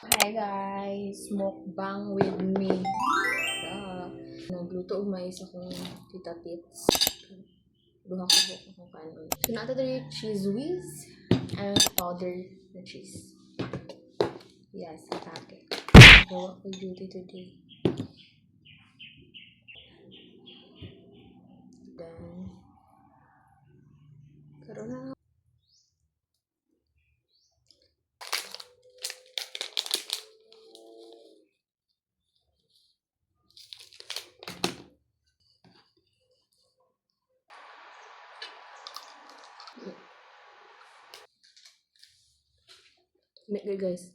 Hi guys! Mukbang with me. Nagluto og mais akong tita Tits. Duha ko akong kanon. So nato diri cheese whiz and powder na cheese. Yes, atake. Gawa ko duty today. Then karon na make good guys.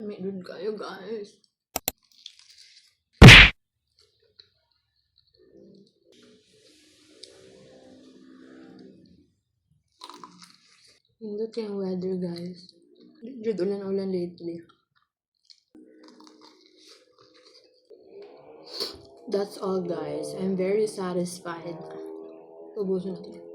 Make good kayo guys. Hindi yung weather guys. Jud ulan-ulan lately. That's all guys. I'm very satisfied. Ubusin natin.